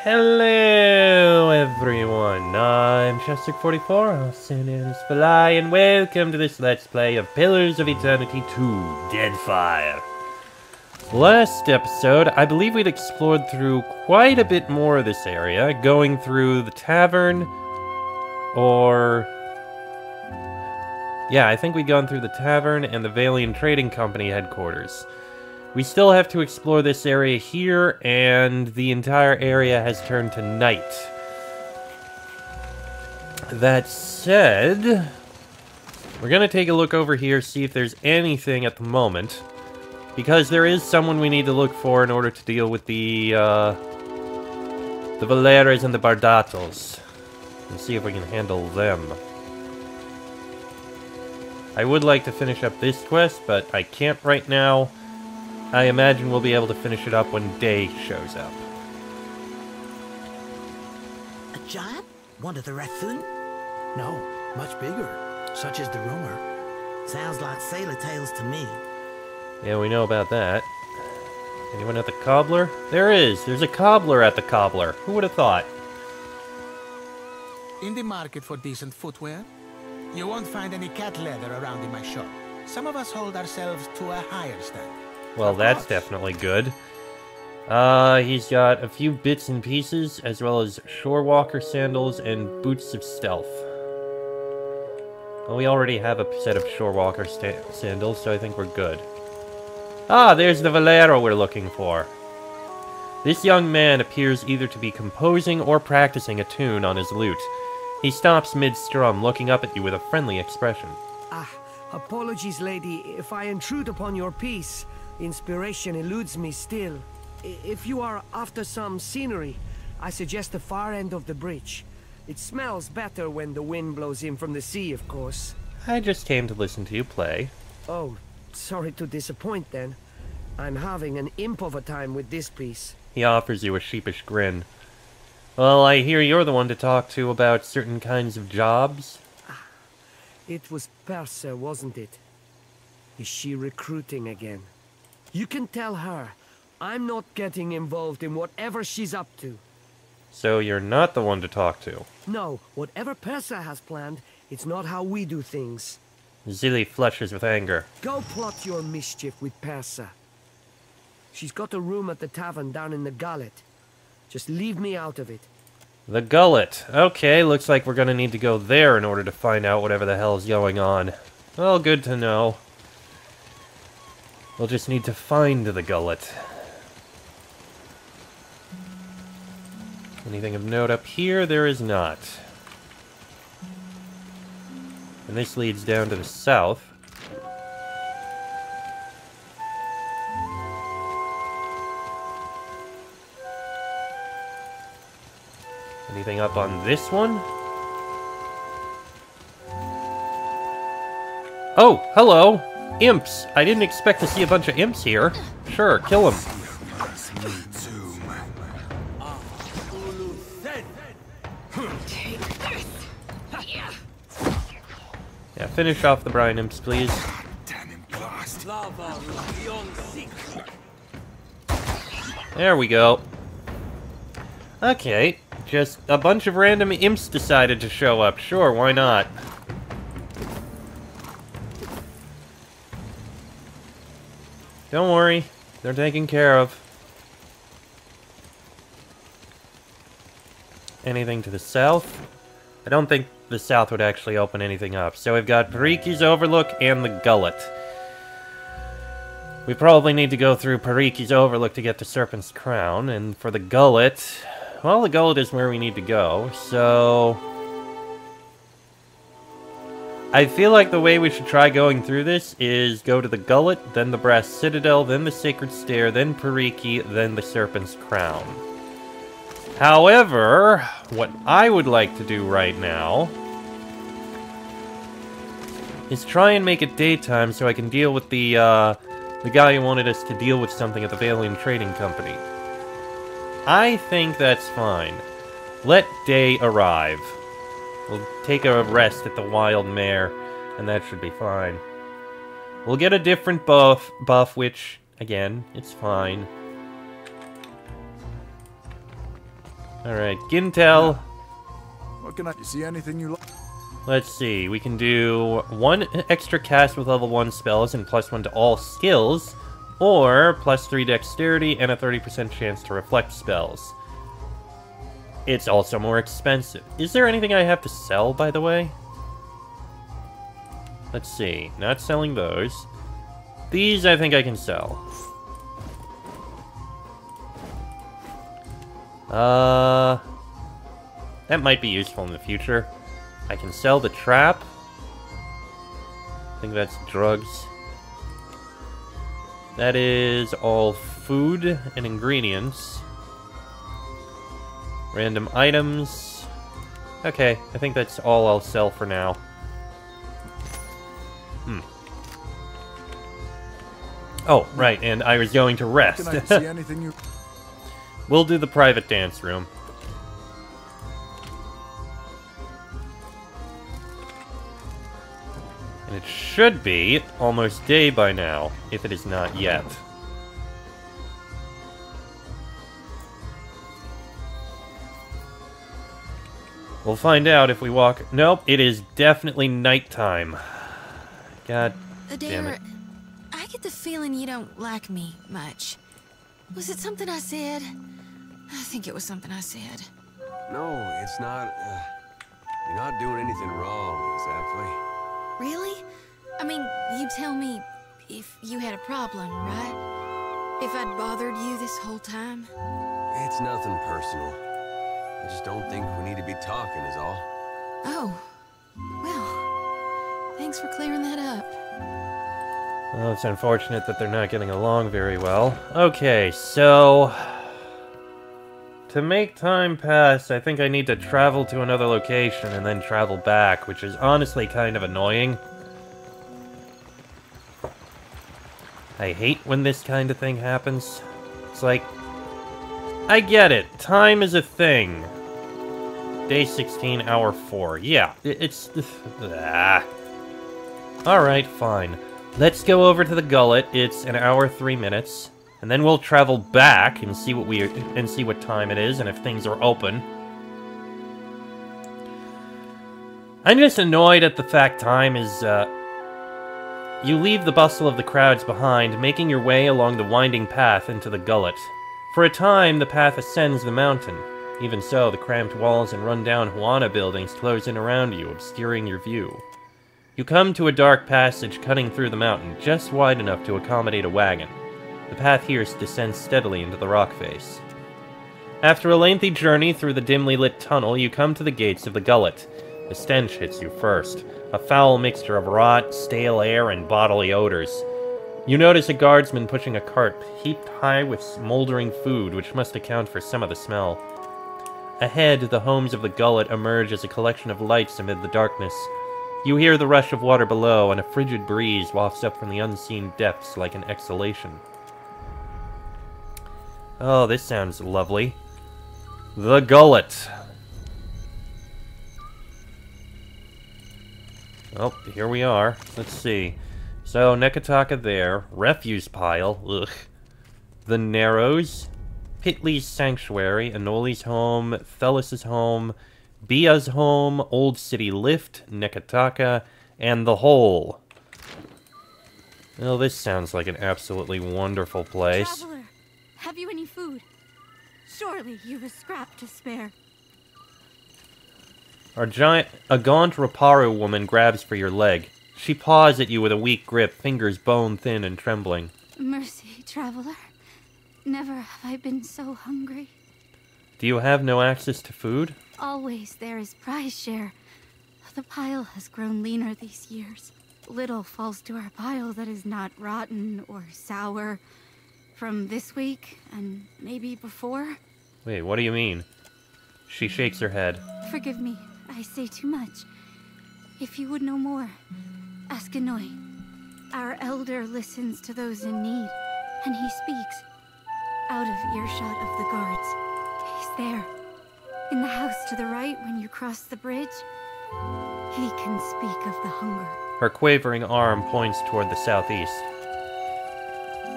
Hello everyone, I'm Chester44, also known as Fly, and welcome to this Let's Play of Pillars of Eternity 2, Deadfire. Last episode, I believe we'd explored through quite a bit more of this area, going through the tavern, or... yeah, I think we'd gone through the tavern and the Valian Trading Company headquarters. We still have to explore this area here, and the entire area has turned to night. That said, we're gonna take a look over here, see if there's anything at the moment, because there is someone we need to look for in order to deal with the Valeras and the Bardatos, and see if we can handle them. I would like to finish up this quest, but I can't right now. I imagine we'll be able to finish it up when day shows up. A giant? One of the raccoon? No, much bigger. Such is the rumor. Sounds like sailor tales to me. Yeah, we know about that. Anyone at the cobbler? There is! There's a cobbler at the cobbler. Who would have thought? In the market for decent footwear, you won't find any cat leather around in my shop. Some of us hold ourselves to a higher standard. Well, that's definitely good. He's got a few bits and pieces, as well as shorewalker sandals and boots of stealth. Well, we already have a set of shorewalker sandals, so I think we're good. Ah, there's the Valero we're looking for. This young man appears either to be composing or practicing a tune on his lute. He stops mid-strum, looking up at you with a friendly expression. Ah, apologies, lady, if I intrude upon your peace. Inspiration eludes me still. If you are after some scenery, I suggest the far end of the bridge. It smells better when the wind blows in from the sea, of course. I just came to listen to you play. Oh, sorry to disappoint then. I'm having an imp of a time with this piece. He offers you a sheepish grin. Well, I hear you're the one to talk to about certain kinds of jobs. Ah, it was Persa, wasn't it? Is she recruiting again? You can tell her. I'm not getting involved in whatever she's up to. So you're not the one to talk to? No, whatever Persa has planned, it's not how we do things. Zilly flushes with anger. Go plot your mischief with Persa. She's got a room at the tavern down in the gullet. Just leave me out of it. The gullet. Okay, looks like we're gonna need to go there in order to find out whatever the hell's going on. Well, good to know. We'll just need to find the gullet. Anything of note up here? There is not. And this leads down to the south. Anything up on this one? Oh, hello! Imps! I didn't expect to see a bunch of imps here. Sure, kill them. Yeah, finish off the brine imps, please. There we go. Okay, just a bunch of random imps decided to show up. Sure, why not? Don't worry, they're taken care of. Anything to the south? I don't think the south would actually open anything up. So we've got Pariki's Overlook and the Gullet. We probably need to go through Pariki's Overlook to get to Serpent's Crown, and for the Gullet... well, the Gullet is where we need to go, so... I feel like the way we should try going through this is go to the Gullet, then the Brass Citadel, then the Sacred Stair, then Pariki, then the Serpent's Crown. However, what I would like to do right now is try and make it daytime so I can deal with the guy who wanted us to deal with something at the Valian Trading Company. I think that's fine. Let day arrive. We'll take a rest at the Wild Mare, and that should be fine. We'll get a different buff, which, again, it's fine. Alright, Gintel. What can you see anything you like? Let's see, we can do 1 extra cast with level 1 spells and +1 to all skills, or +3 dexterity and a 30% chance to reflect spells. It's also more expensive. Is there anything I have to sell, by the way? Let's see, not selling those. These I think I can sell. That might be useful in the future. I can sell the trap. I think that's drugs. That is all food and ingredients. Random items. Okay, I think that's all I'll sell for now. Oh, right, and I was going to rest. Can I see anything you... We'll do the private dance room. And it should be almost day by now, if it is not yet. We'll find out if we walk... Nope, it is definitely nighttime. God damn it. I get the feeling you don't like me much. Was it something I said? I think it was something I said. No, it's not. You're not doing anything wrong, exactly. Really? I mean, you tell me if you had a problem, right? If I'd bothered you this whole time? It's nothing personal. I just don't think we need to be talking, is all. Oh. Well, thanks for clearing that up. Well, it's unfortunate that they're not getting along very well. Okay, so... to make time pass, I think I need to travel to another location and then travel back, which is honestly kind of annoying. I hate when this kind of thing happens. It's like... I get it. Time is a thing. Day 16, hour 4. Yeah, it's... Alright, fine. Let's go over to the gullet. It's an hour 3 minutes, and then we'll travel back and see what time it is and if things are open. I'm just annoyed at the fact time is you leave the bustle of the crowds behind, making your way along the winding path into the gullet. For a time, the path ascends the mountain. Even so, the cramped walls and run-down Huana buildings close in around you, obscuring your view. You come to a dark passage cutting through the mountain, just wide enough to accommodate a wagon. The path here descends steadily into the rock face. After a lengthy journey through the dimly lit tunnel, you come to the gates of the gullet. The stench hits you first, a foul mixture of rot, stale air, and bodily odors. You notice a guardsman pushing a cart heaped high with smoldering food, which must account for some of the smell. Ahead, the homes of the gullet emerge as a collection of lights amid the darkness. You hear the rush of water below, and a frigid breeze wafts up from the unseen depths like an exhalation. Oh, this sounds lovely. The gullet. Oh, here we are. Let's see. So, Neketaka there. Refuse pile. Ugh. The Narrows. Pitley's Sanctuary. Anoli's home. Thelus's home. Bia's home, Old City Lift, Neketaka, and the Hole. Well, this sounds like an absolutely wonderful place. Traveler, have you any food? Surely you've a scrap to spare. A gaunt Raparu woman grabs for your leg. She paws at you with a weak grip, fingers bone-thin and trembling. Mercy, traveler. Never have I been so hungry. Do you have no access to food? Always there is prize share. The pile has grown leaner these years. Little falls to our pile that is not rotten or sour. From this week, and maybe before. Wait, what do you mean? She shakes her head. Forgive me, I say too much. If you would know more, ask Anoi. Our elder listens to those in need, and he speaks. Out of earshot of the guards. He's there. In the house to the right when you cross the bridge. He can speak of the hunger. Her quavering arm points toward the southeast.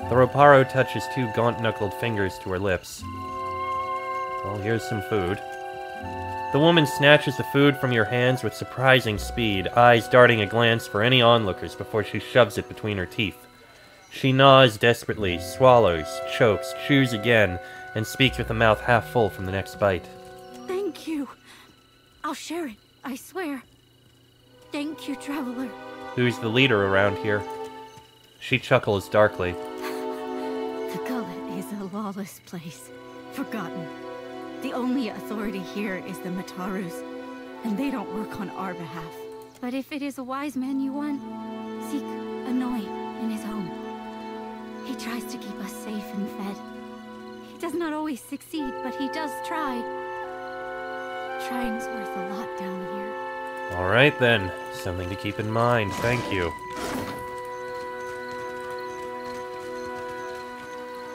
The Roparo touches two gaunt-knuckled fingers to her lips. Well, here's some food. The woman snatches the food from your hands with surprising speed, eyes darting a glance for any onlookers before she shoves it between her teeth. She gnaws desperately, swallows, chokes, chews again, and speaks with the mouth half full from the next bite. Thank you. I'll share it, I swear. Thank you, traveler. Who's the leader around here? She chuckles darkly. The gullet is a lawless place, forgotten. The only authority here is the Matarus, and they don't work on our behalf. But if it is a wise man you want, seek Annoy in his home. He tries to keep us safe and fed. He does not always succeed, but he does try. Trying's worth a lot down here. Alright then, something to keep in mind, thank you.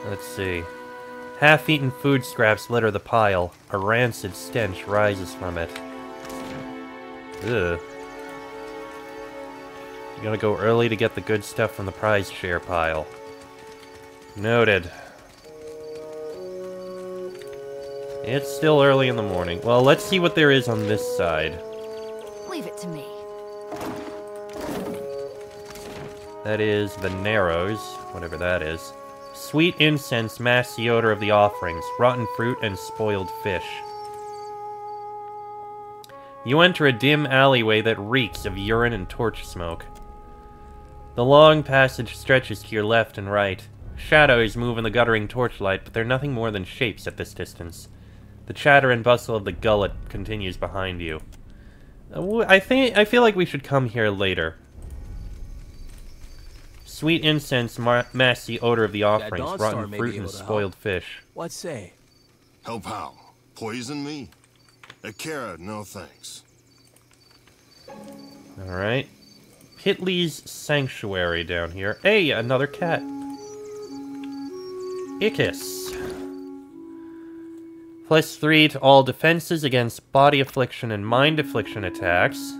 Let's see. Half-eaten food scraps litter the pile. A rancid stench rises from it. Ugh. You gotta go early to get the good stuff from the prize share pile. Noted. It's still early in the morning. Well, let's see what there is on this side. Leave it to me. That is the Narrows, whatever that is. Sweet incense masks the odor of the offerings, rotten fruit and spoiled fish. You enter a dim alleyway that reeks of urine and torch smoke. The long passage stretches to your left and right. Shadows move in the guttering torchlight, but they're nothing more than shapes at this distance. The chatter and bustle of the gullet continues behind you. I feel like we should come here later. Sweet incense masks the odor of the offerings, rotten fruit and spoiled fish. What say? Help how? Poison me? Akira, no thanks. Alright. Hitley's Sanctuary down here. Hey, another cat. Icus. +3 to all defenses against body affliction and mind affliction attacks.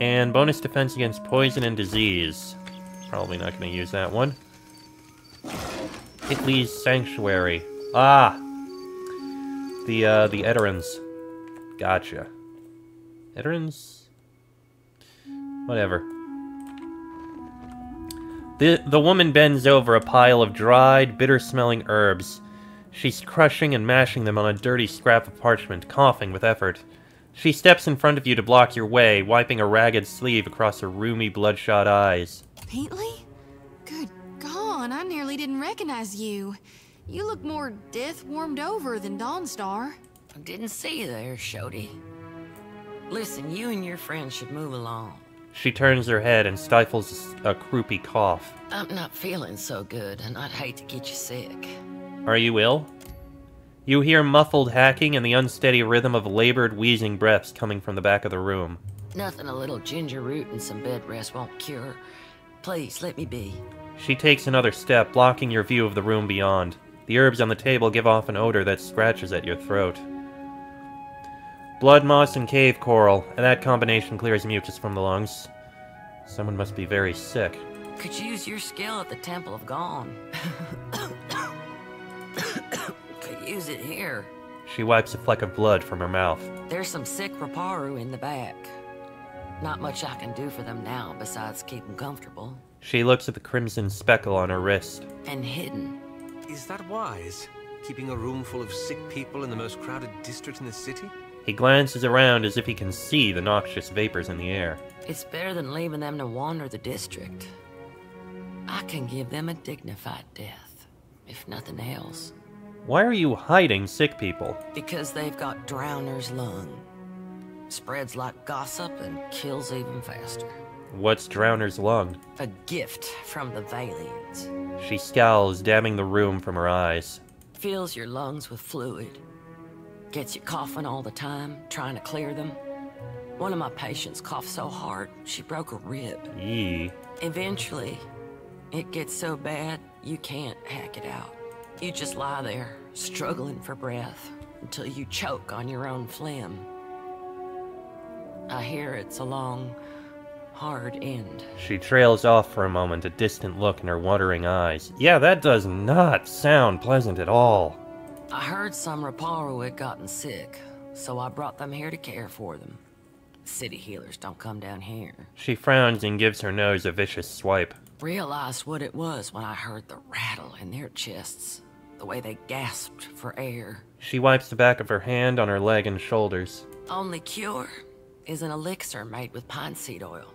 And bonus defense against poison and disease. Probably not going to use that one. Hitley's Sanctuary. Ah! The Eterans. Gotcha. Eterans? Whatever. The woman bends over a pile of dried, bitter-smelling herbs. She's crushing and mashing them on a dirty scrap of parchment, coughing with effort. She steps in front of you to block your way, wiping a ragged sleeve across her rheumy, bloodshot eyes. Peatley? Good God, I nearly didn't recognize you. You look more death-warmed over than Dawnstar. I didn't see you there, Shody. Listen, you and your friends should move along. She turns her head and stifles a croupy cough. I'm not feeling so good, and I'd hate to get you sick. Are you ill? You hear muffled hacking and the unsteady rhythm of labored, wheezing breaths coming from the back of the room. Nothing a little ginger root and some bed rest won't cure. Please, let me be. She takes another step, blocking your view of the room beyond. The herbs on the table give off an odor that scratches at your throat. Blood moss and cave coral, and that combination clears mucus from the lungs. Someone must be very sick. Could use your skill at the Temple of Gone. Could use it here. She wipes a fleck of blood from her mouth. There's some sick Raparu in the back. Not much I can do for them now besides keep them comfortable. She looks at the crimson speckle on her wrist. And hidden. Is that wise? Keeping a room full of sick people in the most crowded district in the city? He glances around as if he can see the noxious vapors in the air. It's better than leaving them to wander the district. I can give them a dignified death, if nothing else. Why are you hiding sick people? Because they've got Drowner's lung. Spreads like gossip and kills even faster. What's Drowner's lung? A gift from the Valians. She scowls, damming the room from her eyes. Fills your lungs with fluid. Gets you coughing all the time, trying to clear them. One of my patients coughed so hard, she broke a rib. Yee. Eventually, it gets so bad, you can't hack it out. You just lie there, struggling for breath, until you choke on your own phlegm. I hear it's a long, hard end. She trails off for a moment, a distant look in her wandering eyes. Yeah, that does not sound pleasant at all. I heard some Raparu had gotten sick, so I brought them here to care for them. City healers don't come down here. She frowns and gives her nose a vicious swipe. Realized what it was when I heard the rattle in their chests. The way they gasped for air. She wipes the back of her hand on her leg and shoulders. Only cure is an elixir made with pine seed oil.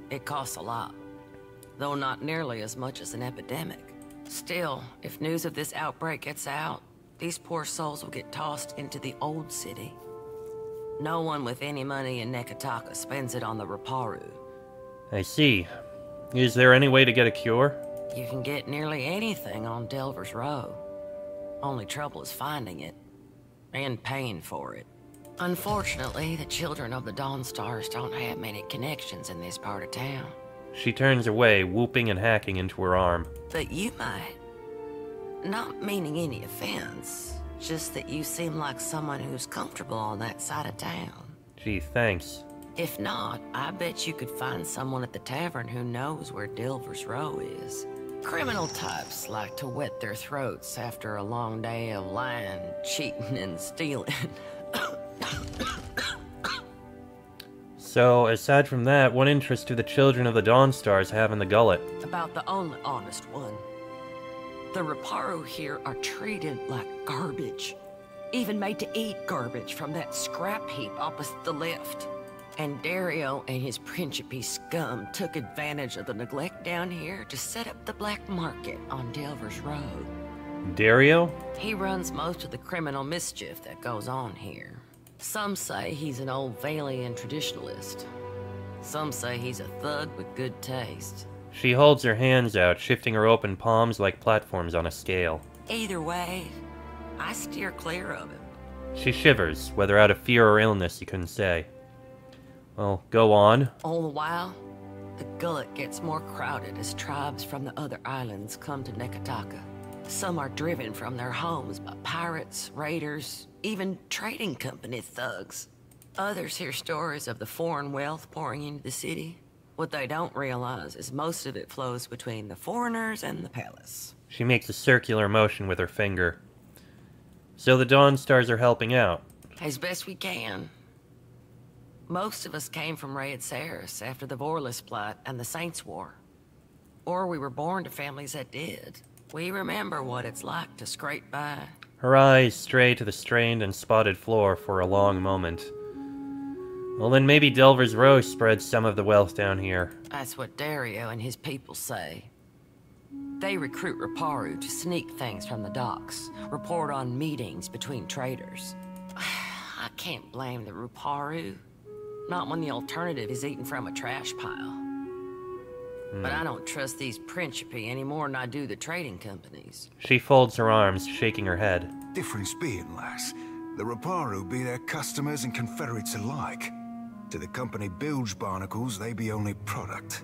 It costs a lot, though not nearly as much as an epidemic. Still, if news of this outbreak gets out, these poor souls will get tossed into the old city. No one with any money in Neketaka spends it on the Raparu. I see. Is there any way to get a cure? You can get nearly anything on Delver's Row. Only trouble is finding it, and paying for it. Unfortunately, the children of the Dawnstars don't have many connections in this part of town. She turns away, whooping and hacking into her arm. But you might. Not meaning any offense, just that you seem like someone who's comfortable on that side of town. Gee, thanks. If not, I bet you could find someone at the tavern who knows where Delver's Row is. Criminal types like to wet their throats after a long day of lying, cheating, and stealing. So, aside from that, what interest do the children of the Dawnstars have in the gullet? About the only honest one. The Raparu here are treated like garbage. Even made to eat garbage from that scrap heap opposite the lift. And Dario and his Principe scum took advantage of the neglect down here to set up the black market on Delver's Road. Dario? He runs most of the criminal mischief that goes on here. Some say he's an old Valian traditionalist. Some say he's a thug with good taste. She holds her hands out, shifting her open palms like platforms on a scale. Either way, I steer clear of him. She shivers, whether out of fear or illness, you couldn't say. Well, go on. All the while, the gullet gets more crowded as tribes from the other islands come to Neketaka. Some are driven from their homes by pirates, raiders, even trading company thugs. Others hear stories of the foreign wealth pouring into the city. What they don't realize is most of it flows between the foreigners and the palace. She makes a circular motion with her finger. So the Dawnstars are helping out. As best we can. Most of us came from Raid Saris after the Vorlis Plot and the Saints War. Or we were born to families that did. We remember what it's like to scrape by. Her eyes stray to the strained and spotted floor for a long moment. Well, then maybe Delver's Row spreads some of the wealth down here. That's what Dario and his people say. They recruit Raparu to sneak things from the docks, report on meetings between traders. I can't blame the Raparu. Not when the alternative is eaten from a trash pile. But I don't trust these Principe any more than I do the trading companies. She folds her arms, shaking her head. Difference being, lass, the Raparu be their customers and confederates alike. To the company bilge barnacles, they be only product.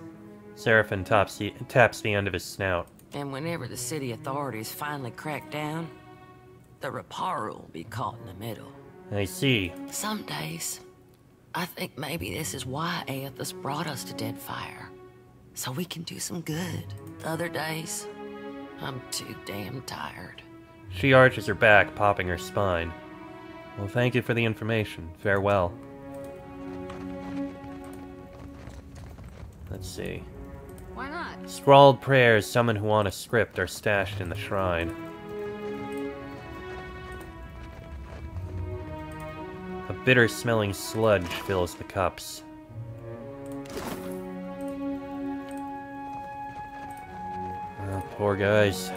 Seraphin taps the end of his snout. And whenever the city authorities finally crack down, the Raparu will be caught in the middle. I see. Some days, I think maybe this is why Aethys brought us to Deadfire. So we can do some good. Other days, I'm too damn tired. She arches her back, popping her spine. Well, thank you for the information. Farewell. Let's see. Why not? Scrawled prayers summoned who want a script are stashed in the shrine. A bitter-smelling sludge fills the cups. Oh, poor guys.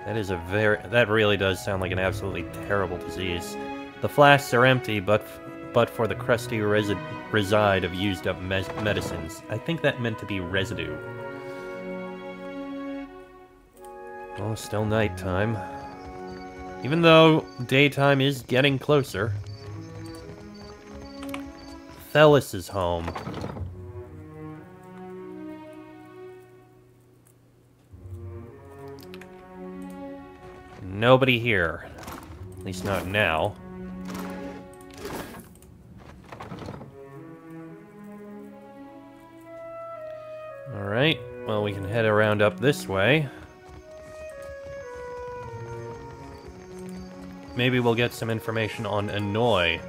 That really does sound like an absolutely terrible disease. The flasks are empty, but for the crusty reside of used-up medicines. I think that meant to be residue. Oh, still nighttime. Even though daytime is getting closer. Thelis is home. Nobody here. At least not now. Alright, well we can head around up this way. maybe we'll get some information on Annoy.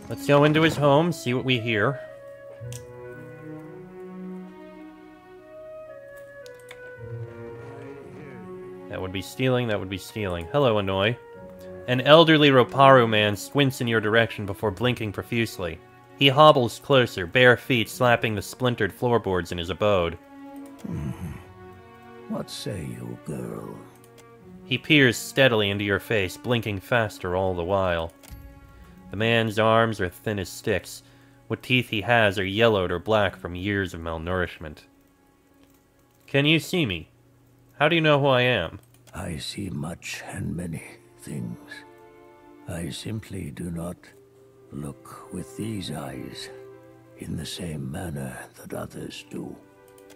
Let's go into his home, see what we hear. That would be stealing, that would be stealing. Hello, Annoy. An elderly Roparu man squints in your direction before blinking profusely. He hobbles closer, bare feet slapping the splintered floorboards in his abode. What say you, girl? He peers steadily into your face, blinking faster all the while. The man's arms are thin as sticks. What teeth he has are yellowed or black from years of malnourishment. Can you see me? How do you know who I am? I see much and many things. I simply do not look with these eyes in the same manner that others do.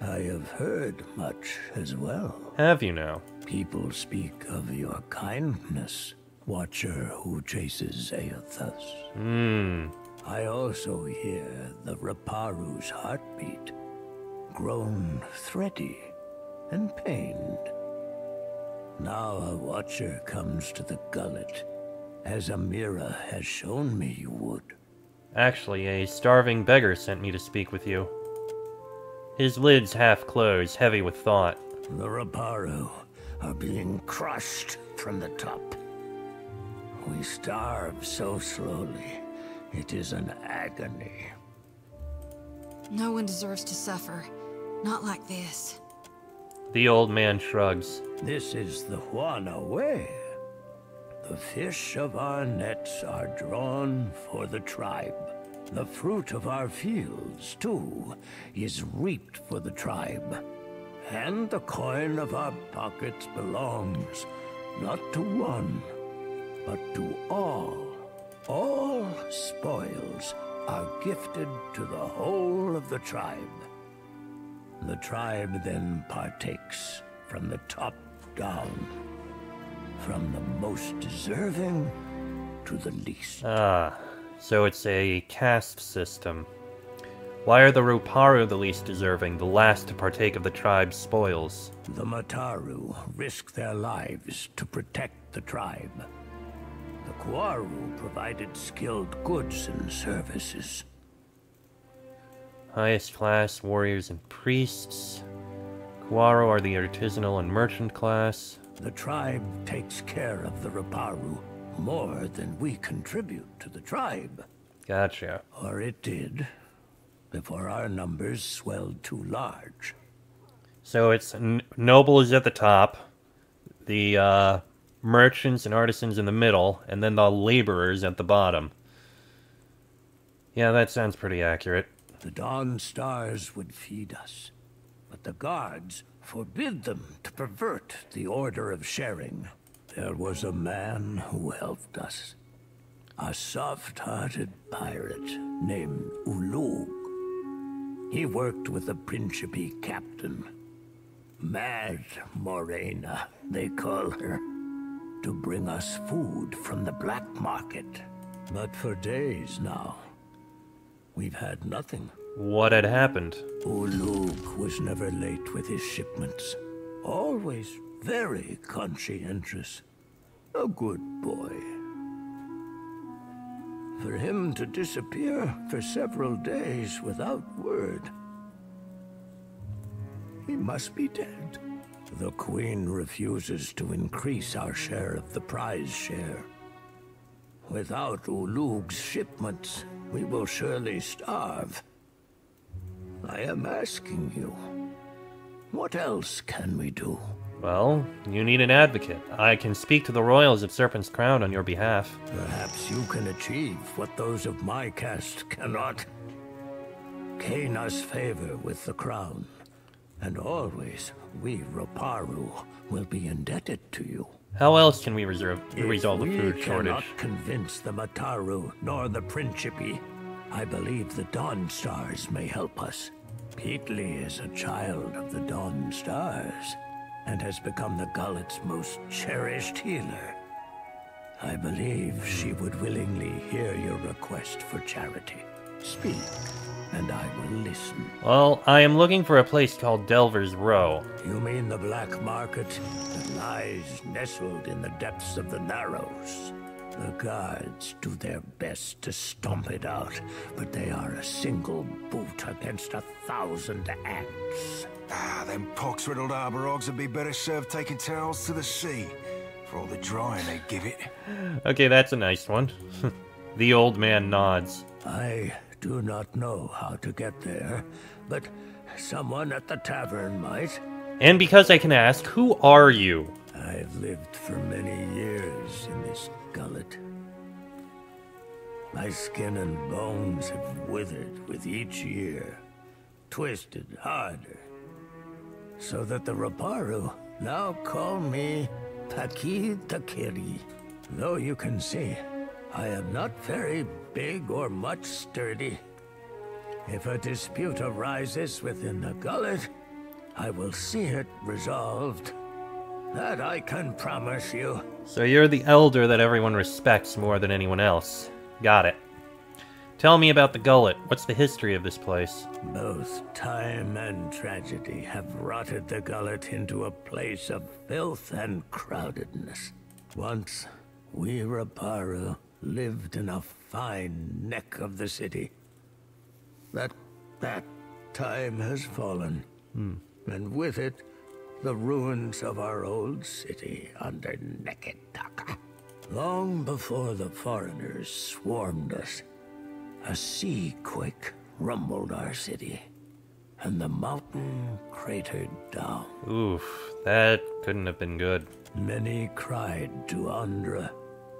I have heard much as well. Have you now? People speak of your kindness, Watcher who chases Aethus. I also hear the Raparu's heartbeat, grown thready and pained. Now a Watcher comes to the gullet, as Amira has shown me you would. Actually, a starving beggar sent me to speak with you. His lids half closed, heavy with thought. The Raparu are being crushed from the top. We starve so slowly. It is an agony. No one deserves to suffer. Not like this. The old man shrugs. This is the Juana way. The fish of our nets are drawn for the tribe. The fruit of our fields, too, is reaped for the tribe. And the coin of our pockets belongs not to one, but to all. All spoils are gifted to the whole of the tribe. The tribe then partakes from the top down, from the most deserving to the least. Ah, so it's a caste system. Why are the Roparu the least deserving, the last to partake of the tribe's spoils? The Mataru risk their lives to protect the tribe. The Kwaru provided skilled goods and services. Highest class warriors and priests. Kwaru are the artisanal and merchant class. The tribe takes care of the Raparu more than we contribute to the tribe. Gotcha. Or it did, before our numbers swelled too large. So it's nobles at the top, the merchants and artisans in the middle, and then the laborers at the bottom. Yeah, that sounds pretty accurate. The Dawn Stars would feed us, but the guards forbid them to pervert the order of sharing. There was a man who helped us. A soft-hearted pirate named Ulug. He worked with a Principe captain. Mad Morena, they call her. To bring us food from the black market. But for days now, we've had nothing. What had happened? Ulug was never late with his shipments. Always very conscientious. A good boy. For him to disappear for several days without word, he must be dead. The Queen refuses to increase our share of the prize share. Without Ulug's shipments, we will surely starve. I am asking you, what else can we do? Well, you need an advocate. I can speak to the royals of Serpent's Crown on your behalf. Perhaps you can achieve what those of my caste cannot. Gain us favor with the crown, and always we Roparu will be indebted to you. How else can we resolve the food shortage? If we cannot convince the Mataru nor the Principe, I believe the Dawn Stars may help us. Peatly is a child of the Dawn Stars, and has become the Gullet's most cherished healer. I believe she would willingly hear your request for charity. Speak. and I will listen. Well, I am looking for a place called Delver's Row. You mean the black market that lies nestled in the depths of the Narrows? The guards do their best to stomp it out, but they are a single boot against 1,000 ants. Ah, them pox-riddled arbor hogs would be better served taking towels to the sea, for all the drying they give it. Okay, that's a nice one. The old man nods. I do not know how to get there, but someone at the tavern might. And because I can ask, who are you? I've lived for many years in this gullet. My skin and bones have withered with each year, twisted harder, so that the Raparu now call me Taki Takiri. Though you can see, I am not very big or much sturdy. If a dispute arises within the gullet, I will see it resolved. That I can promise you. So you're the elder that everyone respects more than anyone else. Got it. Tell me about the gullet. What's the history of this place? Both time and tragedy have rotted the gullet into a place of filth and crowdedness. Once, we Raparu lived in a fine neck of the city. That time has fallen. And with it, the ruins of our old city under Neketaka. Long before the foreigners swarmed us, a sea quake rumbled our city, and the mountain cratered down. Oof, that couldn't have been good. Many cried to Andra,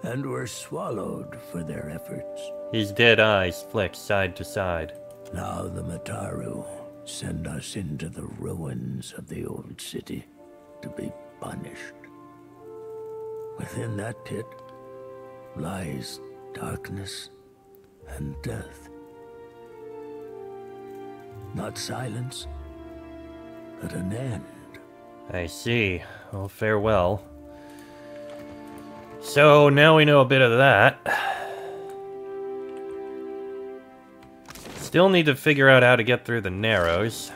and were swallowed for their efforts. His dead eyes flicked side to side. Now the Mataru send us into the ruins of the old city to be punished. Within that pit lies darkness and death. Not silence, but an end. I see. Well, farewell. So, now we know a bit of that. Still need to figure out how to get through the Narrows.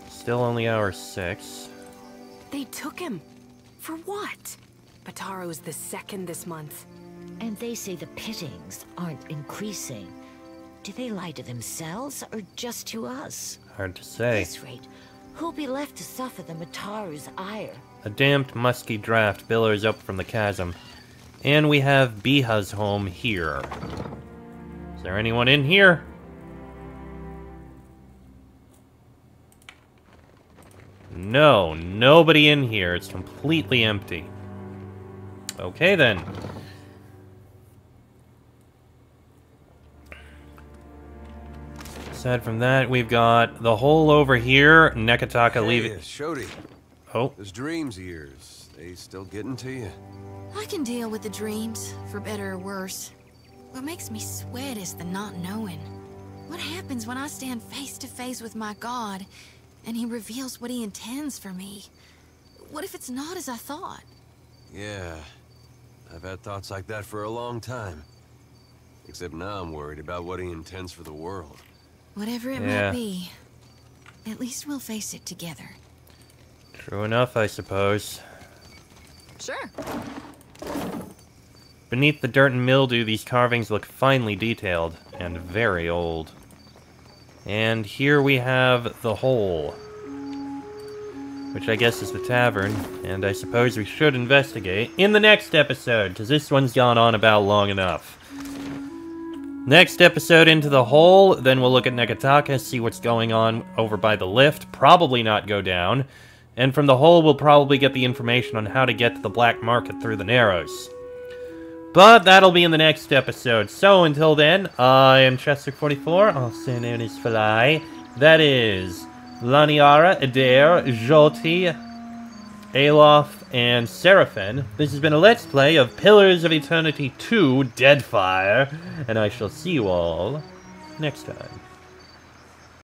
Still only hour 6. They took him. For what? Bataro's the second this month. And they say the pittings aren't increasing. Do they lie to themselves or just to us? Hard to At say. this rate, who'll be left to suffer the Mataru's ire? A damped, musky draft billows up from the chasm. And we have Biha's home here. Is there anyone in here? No, nobody in here. It's completely empty. Okay, then. Aside from that, we've got the hole over here. Neketaka leaving. Shodi. Oh. Those dreams of yours, they still getting to you? I can deal with the dreams, for better or worse. What makes me sweat is the not knowing. What happens when I stand face to face with my God, and he reveals what he intends for me? What if it's not as I thought? Yeah, I've had thoughts like that for a long time. Except now I'm worried about what he intends for the world. Whatever it might be, at least we'll face it together. True enough, I suppose. Sure. Beneath the dirt and mildew, these carvings look finely detailed and very old. And here we have the hole, which I guess is the tavern, and I suppose we should investigate in the next episode, because this one's gone on about long enough. Next episode, into the hole, then we'll look at Neketaka, see what's going on over by the lift, probably not go down, and from the hole we'll probably get the information on how to get to the black market through the Narrows. But that'll be in the next episode. So until then, I am Chester44, also known as Fly. That is Laniara, Adair, Jolti, Alof, and Seraphin. This has been a Let's Play of Pillars of Eternity 2 Deadfire, and I shall see you all next time.